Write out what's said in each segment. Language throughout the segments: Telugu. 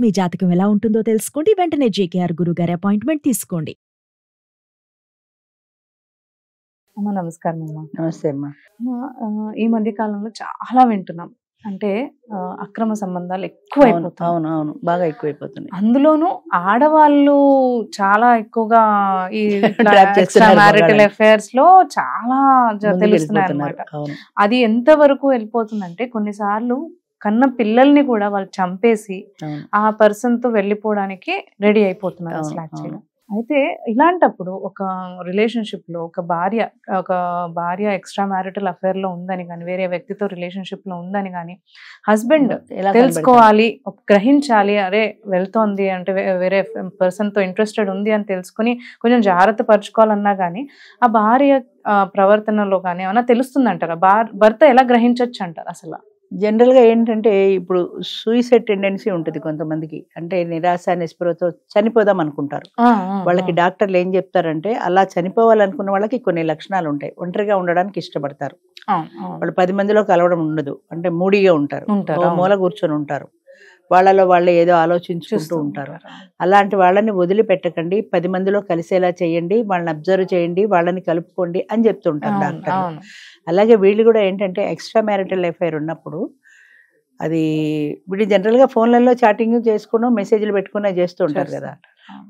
మీ జాతకం ఎలా ఉంటుందో తెలుసుకోండి. వెంటనే జేకేఆర్ గురుగారి అపాయింట్మెంట్ తీసుకోండి. అమ్మ నమస్కారం అమ్మ. నమస్తే అమ్మా. ఈ మధ్య కాలంలో చాలా వింటున్నాం, అంటే అక్రమ సంబంధాలు ఎక్కువైపోతాయి. అవును అవును, బాగా ఎక్కువైపోతున్నాయి. అందులోనూ ఆడవాళ్ళు చాలా ఎక్కువగా ఈ చేస్తున్నారు మ్యారిటల్ మగాళ్ళని. అఫైర్స్ లో చాలా తెలుస్తున్నాయి వెళ్ళిపోతున్నారు. అన్నమాట. అవును అది ఎంత వరకు వెళ్ళిపోతుందంటే కొన్నిసార్లు కన్న పిల్లల్ని కూడా వాళ్ళు చంపేసి అవును ఆ పర్సన్ తో వెళ్ళిపోవడానికి రెడీ అయిపోతున్నారు అవును, అసలు యాక్చువల్గా. అవును. అయితే ఇలాంటప్పుడు ఒక రిలేషన్షిప్ లో ఒక భార్య ఎక్స్ట్రా మ్యారిటల్ అఫైర్ లో ఉందని కానీ, వేరే వ్యక్తితో రిలేషన్షిప్ లో ఉందని కానీ హస్బెండ్ ఎలా తెలుసుకోవాలి, గ్రహించాలి. అరే వెళ్తోంది అంటే వేరే పర్సన్ తో ఇంట్రెస్టెడ్ ఉంది అని తెలుసుకుని కొంచెం జాగ్రత్త పరచుకోవాలన్నా కానీ ఆ భార్య ప్రవర్తనలో కానీ ఏమన్నా తెలుస్తుంది అంటారా? భర్త ఎలా గ్రహించవచ్చు అంటారు అసలు? జనరల్ గా ఏంటంటే ఇప్పుడు సూసైడ్ టెండెన్సీ ఉంటుంది కొంతమందికి. అంటే నిరాశ నిస్పృహతో చనిపోదాం అనుకుంటారు. వాళ్ళకి డాక్టర్లు ఏం చెప్తారంటే అలా చనిపోవాలనుకున్న వాళ్ళకి కొన్ని లక్షణాలు ఉంటాయి. ఒంటరిగా ఉండడానికి ఇష్టపడతారు, వాళ్ళు 10 మందిలో కలవడం ఉండదు, అంటే మూడీగా ఉంటారు, ఓ మూల కూర్చొని ఉంటారు, వాళ్ళలో వాళ్ళే ఏదో ఆలోచించుకుంటూ ఉంటారు. అలాంటి వాళ్ళని వదిలిపెట్టకండి, 10 మందిలో కలిసేలా చేయండి, వాళ్ళని అబ్జర్వ్ చేయండి, వాళ్ళని కలుపుకోండి అని చెప్తుంటారు డాక్టర్. అలాగే వీళ్ళు కూడా ఏంటంటే ఎక్స్ట్రా మ్యారిటల్ అఫైర్ ఉన్నప్పుడు అది వీళ్ళు జనరల్గా ఫోన్లలో చాటింగ్ చేసుకుని మెసేజ్లు పెట్టుకునే చేస్తూ ఉంటారు కదా.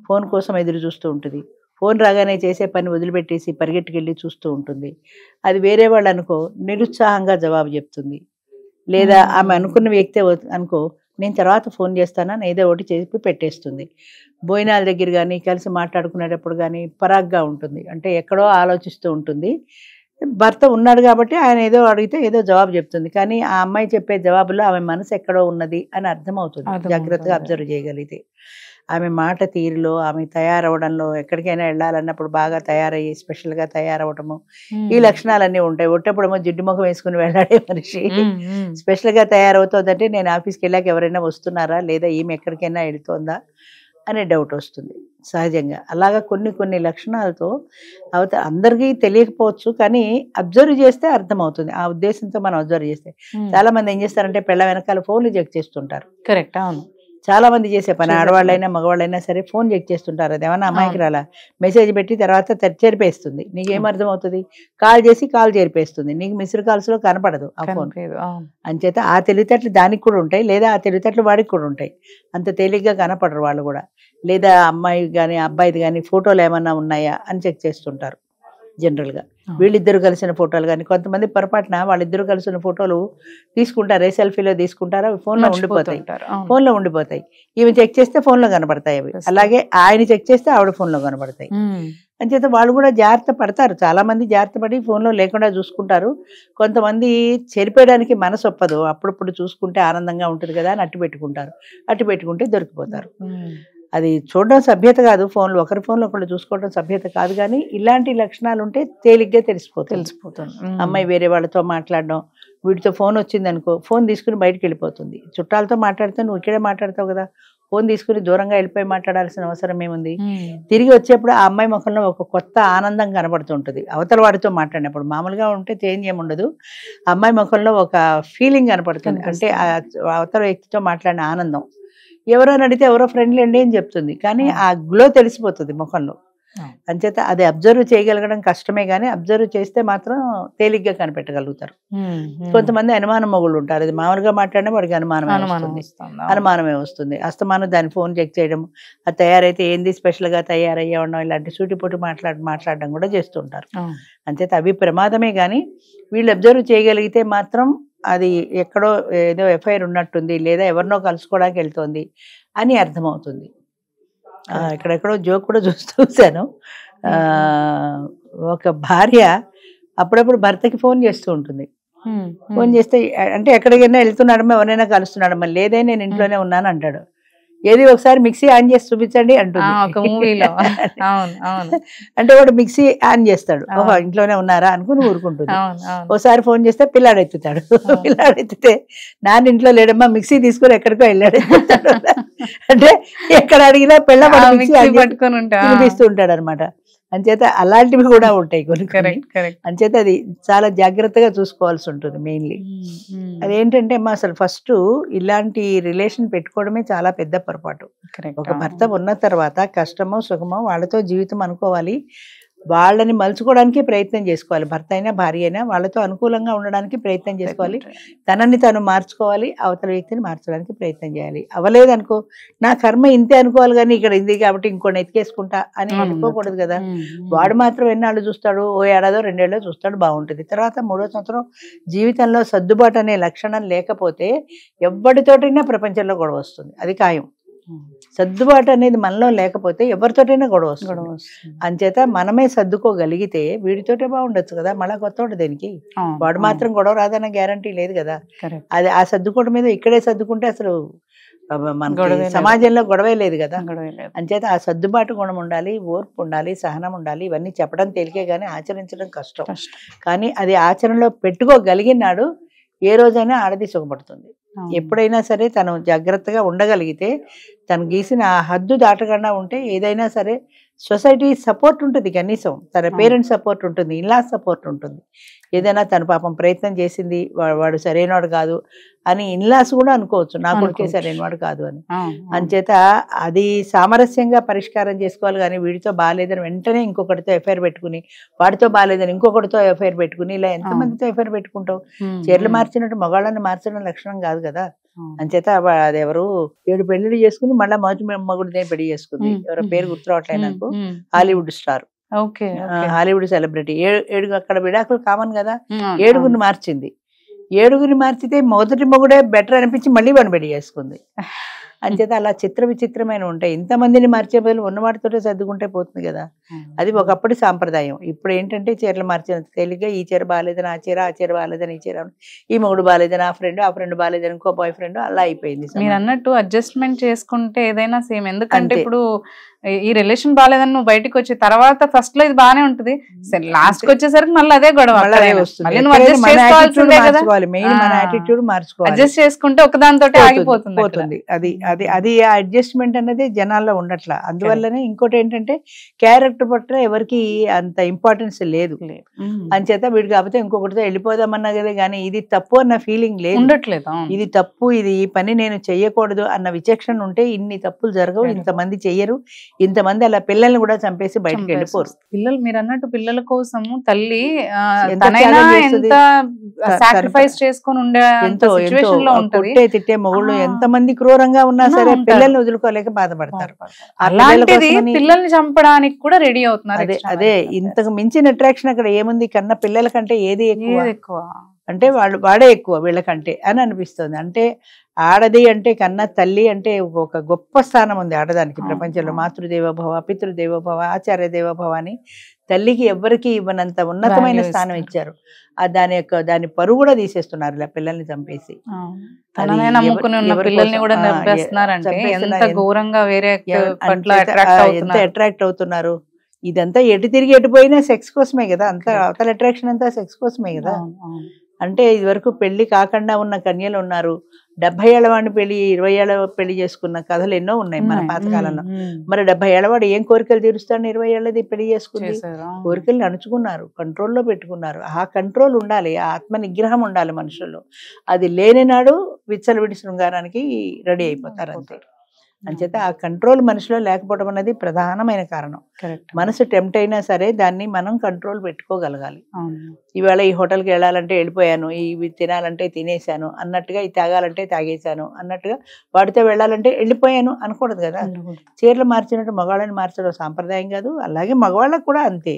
ఫోన్ కోసం ఎదురు చూస్తూ ఉంటుంది, ఫోన్ రాగానే చేసే పని వదిలిపెట్టేసి పరిగెట్టుకెళ్ళి చూస్తూ ఉంటుంది. అది వేరే వాళ్ళు అనుకో నిరుత్సాహంగా జవాబు చెప్తుంది, లేదా ఆమె అనుకున్న వ్యక్తి అనుకో నేను తర్వాత ఫోన్ చేస్తానని ఏదో ఒకటి చేసి పెట్టేస్తుంది. భోజనాల దగ్గర కానీ కలిసి మాట్లాడుకునేటప్పుడు కానీ పరాగ్గా ఉంటుంది, అంటే ఎక్కడో ఆలోచిస్తూ ఉంటుంది. భర్త ఉన్నాడు కాబట్టి ఆయన ఏదో అడిగితే ఏదో జవాబు చెప్తుంది, కానీ ఆ అమ్మాయి చెప్పే జవాబులో ఆమె మనసు ఎక్కడో ఉన్నది అని అర్థమవుతుంది జాగ్రత్తగా అబ్జర్వ్ చేయగలిగితే. ఆమె మాట తీరులో, ఆమె తయారవడంలో, ఎక్కడికైనా వెళ్ళాలన్నప్పుడు బాగా తయారయ్యి స్పెషల్గా తయారవడము, ఈ లక్షణాలన్నీ ఉంటాయి. ఒట్టప్పుడేమో జిడ్డు ముఖం వేసుకుని వెళ్ళాడే మనిషి స్పెషల్గా తయారవుతుందంటే నేను ఆఫీస్కి వెళ్ళాక ఎవరైనా వస్తున్నారా, లేదా ఈమె ఎక్కడికైనా వెళ్తోందా అనే డౌట్ వస్తుంది సహజంగా. అలాగా కొన్ని లక్షణాలతో అందరికీ తెలియకపోవచ్చు, కానీ అబ్జర్వ్ చేస్తే అర్థమవుతుంది. ఆ ఉద్దేశంతో మనం అబ్జర్వ్ చేస్తే చాలా మంది ఏం చేస్తారంటే పెళ్ళ వెనకాల ఫోన్లు చెక్ చేస్తుంటారు. కరెక్ట్, అవును. చాలా మంది చేసే పని, ఆడవాళ్ళైనా మగవాళ్ళైనా సరే ఫోన్ చెక్ చేస్తుంటారు. అది ఏమన్నా అమ్మాయికి రాలా మెసేజ్ పెట్టి తర్వాత చేరిపేస్తుంది. నీకేం అర్థమవుతుంది? కాల్ చేసి కాల్ చేరిపేస్తుంది, నీకు మిస్డ్ కాల్స్ లో కనపడదు ఆ ఫోన్. అంచేత ఆ తెలివితేటలు దానికి కూడా ఉంటాయి, లేదా ఆ తెలివితేటలు వాడికి కూడా ఉంటాయి. అంత తేలిగ్గా కనపడరు వాళ్ళు కూడా. లేదా అమ్మాయి కానీ అబ్బాయిది కానీ ఫోటోలు ఏమన్నా ఉన్నాయా అని చెక్ చేస్తుంటారు జనరల్గా. వీళ్ళిద్దరు కలిసిన ఫోటోలు కానీ, కొంతమంది పొరపాటున వాళ్ళిద్దరు కలిసిన ఫోటోలు తీసుకుంటారు, సెల్ఫీలో తీసుకుంటారు, అవి ఫోన్లో ఉండిపోతాయి. ఈమె చెక్ చేస్తే ఫోన్లో కనపడతాయి అవి, అలాగే ఆయన చెక్ చేస్తే ఆవిడ ఫోన్లో కనపడతాయి. అంచేత వాళ్ళు కూడా జాగ్రత్త పడతారు. చాలా మంది జాగ్రత్త పడి ఫోన్లో లేకుండా చూసుకుంటారు. కొంతమంది చెరిపేయడానికి మనసు ఒప్పదు, అప్పుడప్పుడు చూసుకుంటే ఆనందంగా ఉంటుంది కదా అని అట్టు పెట్టుకుంటారు. అట్టు పెట్టుకుంటే దొరికిపోతారు. అది చూడడం సభ్యత కాదు, ఫోన్లో ఒకరి ఫోన్లో ఒకళ్ళు చూసుకోవడం సభ్యత కాదు, కానీ ఇలాంటి లక్షణాలు ఉంటే తేలిగ్గా తెలిసిపోతుంది. అమ్మాయి వేరే వాళ్ళతో మాట్లాడడం, వీడితో ఫోన్ వచ్చింది అనుకో ఫోన్ తీసుకుని బయటకు వెళ్ళిపోతుంది. చుట్టాలతో మాట్లాడితే నువ్వు ఇక్కడే మాట్లాడతావు కదా, ఫోన్ తీసుకుని దూరంగా వెళ్ళిపోయి మాట్లాడాల్సిన అవసరం ఏముంది? తిరిగి వచ్చేప్పుడు ఆ అమ్మాయి ముఖంలో ఒక కొత్త ఆనందం కనబడుతుంటుంది. అవతల వాడితో మాట్లాడినప్పుడు మామూలుగా ఉంటే చేంజ్ ఏముండదు, అమ్మాయి ముఖంలో ఒక ఫీలింగ్ కనపడుతుంది, అంటే అవతల వ్యక్తితో మాట్లాడిన ఆనందం. ఎవరైనా అడిగితే ఎవరో ఫ్రెండ్లీ అండి అని చెప్తుంది, కానీ ఆ గ్లో తెలిసిపోతుంది ముఖంలో. అంచేత అది అబ్జర్వ్ చేయగలగడం కష్టమే, కానీ అబ్జర్వ్ చేస్తే మాత్రం తేలిగ్గా కనిపెట్టగలుగుతారు. కొంతమంది అనుమానం మొగుళ్ళు ఉంటారు, అది మామూలుగా మాట్లాడినా వాడికి అనుమానమే వస్తుంది. అస్తమానం దాని ఫోన్ చెక్ చేయడం, అది తయారైతే ఏంది స్పెషల్గా తయారయ్యే ఉండడం, ఇలాంటి సూటిపోటు మాట్లాడడం కూడా చేస్తుంటారు. అంచేత అవి ప్రమాదమే, కానీ వీళ్ళు అబ్జర్వ్ చేయగలిగితే మాత్రం అది ఎక్కడో ఏదో ఎఫ్ఐఆర్ ఉన్నట్టుంది, లేదా ఎవరినో కలుసుకోవడానికి వెళ్తోంది అని అర్థమవుతుంది. ఎక్కడెక్కడో జోక్ కూడా చూశాను, ఒక భార్య అప్పుడప్పుడు భర్తకి ఫోన్ చేస్తూ ఉంటుంది. ఫోన్ చేస్తే అంటే ఎక్కడికైనా వెళ్తున్నాడమ్మా, ఎవరైనా కలుస్తున్నాడమ్మా, లేదే నేను ఇంట్లోనే ఉన్నాను అంటాడు. ఏది ఒకసారి మిక్సీ ఆన్ చేసి చూపించండి అంటుంది. అంటే వాడు మిక్సీ ఆన్ చేస్తాడు, ఓహో ఇంట్లోనే ఉన్నారా అనుకుని ఊరుకుంటుంది. ఒకసారి ఫోన్ చేస్తే పిల్లాడు ఎత్తుతాడు, పిల్లాడు ఎత్తితే నాన్న ఇంట్లో లేడమ్మా మిక్సీ తీసుకుని ఎక్కడికో వెళ్ళాడు. అంటే ఎక్కడ అడిగినా పిల్ల తినిపిస్తూ ఉంటాడు అనమాట. అంచేత అలాంటివి కూడా ఉంటాయి కొన్ని కొన్ని. Correct correct. అంచేత అది చాలా జాగ్రత్తగా చూసుకోవాల్సి ఉంటుంది మెయిన్లీ. అదేంటంటే అమ్మా అసలు ఫస్ట్ ఇలాంటి రిలేషన్ పెట్టుకోవడమే చాలా పెద్ద పొరపాటు. ఒక భర్త ఉన్న తర్వాత కష్టమో సుఖమో వాళ్ళతో జీవితం అనుకోవాలి, వాళ్ళని మలుచుకోవడానికి ప్రయత్నం చేసుకోవాలి. భర్త అయినా భార్య అయినా వాళ్ళతో అనుకూలంగా ఉండడానికి ప్రయత్నం చేసుకోవాలి, తనని తను మార్చుకోవాలి, అవతల వ్యక్తిని మార్చడానికి ప్రయత్నం చేయాలి. అవ్వలేదనుకో నా కర్మ ఇంతే అనుకోవాలి, కానీ ఇక్కడ ఇంది కాబట్టి ఇంకోటి ఎత్తికేసుకుంటా అని అనుకోకూడదు కదా. వాడు మాత్రం ఎన్నాళ్ళు చూస్తాడు, ఓ ఏడాదో 2 ఏళ్ళో చూస్తాడు, బాగుంటుంది. తర్వాత 3వ సంవత్సరం జీవితంలో సర్దుబాటు అనే లక్షణం లేకపోతే ఎవ్వడితోటైనా ప్రపంచంలో గొడవ వస్తుంది, అది ఖాయం. సర్దుబాటు అనేది మనలో లేకపోతే ఎవరితోటైనా గొడవ వస్తుంది. అంచేత మనమే సర్దుకోగలిగితే వీడితోటే బాగుండొచ్చు కదా, మళ్ళా కొత్తవాడు దేనికి, వాడు మాత్రం గొడవ రాదన్న గ్యారంటీ లేదు కదా. అది ఆ సర్దుకోవడం మీద ఇక్కడే సర్దుకుంటే అసలు మనకి సమాజంలో గొడవే లేదు కదా. అంచేత ఆ సర్దుబాటు గుణం ఉండాలి, ఓర్పు ఉండాలి, సహనం ఉండాలి. ఇవన్నీ చెప్పడం తేలికే కానీ ఆచరించడం కష్టం. కానీ అది ఆచరణలో పెట్టుకోగలిగినాడు ఏ రోజైనా ఆడది సుఖపడుతుంది. ఎప్పుడైనా సరే తను జాగ్రత్తగా ఉండగలిగితే, తను గీసిన ఆ హద్దు దాటకుండా ఉంటే ఏదైనా సరే సొసైటీ సపోర్ట్ ఉంటుంది, కనీసం తన పేరెంట్స్ సపోర్ట్ ఉంటుంది, ఇన్లా సపోర్ట్ ఉంటుంది. ఏదైనా తను పాపం ప్రయత్నం చేసింది, వాడు సరైనవాడు కాదు అని ఇన్లాస్ కూడా అనుకోవచ్చు, నా కొడుకే సరైనవాడు కాదు అని. అంచేత అది సామరస్యంగా పరిష్కారం చేసుకోవాలి. కానీ వీడితో బాగాలేదని వెంటనే ఇంకొకటితో ఎఫ్ఐఆర్ పెట్టుకుని, వాడితో బాగాలేదని ఇంకొకటితో ఎఫ్ఐఆర్ పెట్టుకుని, ఇలా ఎంతమందితో ఎఫ్ఐఆర్ పెట్టుకుంటావు? చీరలు మార్చినట్టు మగాళ్ళని మార్చడం లక్షణం కాదు కదా. అంచేత అది ఎవరు 7 పెళ్లిళ్ళు చేసుకుని మళ్ళీ మొదటి మగుడినే పెళ్లి చేసుకుంది, ఎవరో పేరు గుర్తురావట్లేదు నాకు, హాలీవుడ్ స్టార్, హాలీవుడ్ సెలబ్రిటీ. 7 అక్కడ విడాకులు కామన్ కదా, 7గురిని మార్చింది. 7గురిని మార్చితే మొదటి మొగుడే బెటర్ అనిపించి మళ్ళీ వాడిని పెళ్లి చేసుకుంది. అంచేత అలా చిత్ర విచిత్రమైన ఉంటాయి. ఇంతమందిని మార్చే బదులు ఉన్నవాటితోటే సర్దుకుంటే పోతుంది కదా. అది ఒకప్పటి సాంప్రదాయం. ఇప్పుడు ఏంటంటే చీరలు మార్చినంత తేలిగ్గా ఈ చీర బాగాలేదని ఆ చీర, ఆ చీర బాగాలేదని ఈ చీర, ఈ మొగుడు బాగాలేదని ఆ ఫ్రెండ్ బాగాలేదని ఇంకో బాయ్ ఫ్రెండ్, అలా అయిపోయింది. మీరు అన్నట్టు అడ్జస్ట్మెంట్ చేసుకుంటే ఏదైనా సేమ్. ఎందుకంటే ఇప్పుడు ఈ రిలేషన్ బాగాలేదని నువ్వు బయటకు వచ్చే తర్వాత ఫస్ట్ లో ఇది బాగానే ఉంటుంది, లాస్ట్ కి వచ్చేసరికి మళ్ళీ అదే గొడవ అడ్జస్ట్ చేసుకుంటే ఒకదానితో ఆగిపోతుంది. అది ఆ అడ్జస్ట్మెంట్ అనేది జనాల్లో ఉండట్లా. అందువల్లనే ఇంకోటి ఏంటంటే క్యారెక్టర్ పట్ల ఎవరికి అంత ఇంపార్టెన్స్ లేదు. అంచేత వీడు కాకపోతే ఇంకొకటితో వెళ్ళిపోదామన్నా కదా, కానీ ఇది తప్పు అన్న ఫీలింగ్ లేదు, ఉండట్లేదు. ఇది తప్పు, ఇది ఈ పని నేను చెయ్యకూడదు అన్న విచక్షణ ఉంటే ఇన్ని తప్పులు జరగవు, ఇంతమంది చెయ్యరు, ఇంతమంది అలా పిల్లల్ని కూడా చంపేసి బయటకు వెళ్ళిపోరు. పిల్లలు మీరు అన్నట్టు పిల్లల కోసము తల్లి ఎంత సాక్రిఫైస్ చేసుకొని ఉండే సిచువేషన్ లో ఉంటది. తిట్టే మొగుళ్ళు ఎంతమంది క్రూరంగా ఉన్నా సరే పిల్లల్ని వదులుకోలేక బాధపడతారు. అలాంటిది పిల్లల్ని చంపడానికి కూడా రెడీ అవుతున్నారు. అదే ఇంతకు మించిన అట్రాక్షన్ అక్కడ ఏముంది? కన్నా పిల్లల కంటే ఏది ఎక్కువ అంటే వాడే ఎక్కువ వీళ్ళకంటే అని అనిపిస్తుంది. అంటే ఆడది అంటే కన్నా తల్లి అంటే ఒక గొప్ప స్థానం ఉంది ఆడదానికి ప్రపంచంలో. మాతృదేవోభవ, పితృదేవోభవ, ఆచార్య దేవోభవ అని తల్లికి ఎవ్వరికి ఇవ్వనంత ఉన్నతమైన స్థానం ఇచ్చారు. దాని పరువు కూడా తీసేస్తున్నారు ఇలా పిల్లల్ని చంపేసి. ఎంత అట్రాక్ట్ అవుతున్నారు. ఇదంతా ఎటు తిరిగి ఎటుపోయినా సెక్స్ కోసమే కదా, అంతా అవతల అట్రాక్షన్ అంతా సెక్స్ కోసమే కదా. అంటే ఇది వరకు పెళ్లి కాకుండా ఉన్న కన్యలు ఉన్నారు, 70 ఏళ్ల వాడిని పెళ్లి 20 ఏళ్ల పెళ్లి చేసుకున్న కథలు ఎన్నో ఉన్నాయి మన పాతకాలంలో. మరి 70 ఏళ్ల వాడు ఏం కోరికలు తీరుస్తాడు? 20 ఏళ్ళది పెళ్లి చేసుకుని కోరికలు అణుచుకున్నారు, కంట్రోల్లో పెట్టుకున్నారు. ఆ కంట్రోల్ ఉండాలి, ఆ ఆత్మ నిగ్రహం ఉండాలి మనుషుల్లో. అది లేని నాడు విచ్చలవిడి శృంగారానికి రెడీ అయిపోతారు అంతే. అంచేత ఆ కంట్రోల్ మనిషిలో లేకపోవడం అనేది ప్రధానమైన కారణం. మనసు టెంప్ట్ అయినా సరే దాన్ని మనం కంట్రోల్ పెట్టుకోగలగాలి. ఈవేళ ఈ హోటల్కి వెళ్ళాలంటే వెళ్ళిపోయాను, ఇవి తినాలంటే తినేసాను అన్నట్టుగా, ఇది తాగాలంటే తాగేశాను అన్నట్టుగా, వాడితో వెళ్ళాలంటే వెళ్ళిపోయాను అనకూడదు కదా. చీరలు మార్చినట్టు మగవాళ్ళని మార్చడం సాంప్రదాయం కాదు, అలాగే మగవాళ్ళకు కూడా అంతే.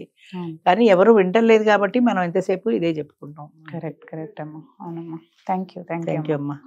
కానీ ఎవరు వింటలేదు కాబట్టి మనం ఎంతసేపు ఇదే చెప్పుకుంటాం. కరెక్ట్ అమ్మా. అవునమ్మా. థ్యాంక్ యూ అమ్మా.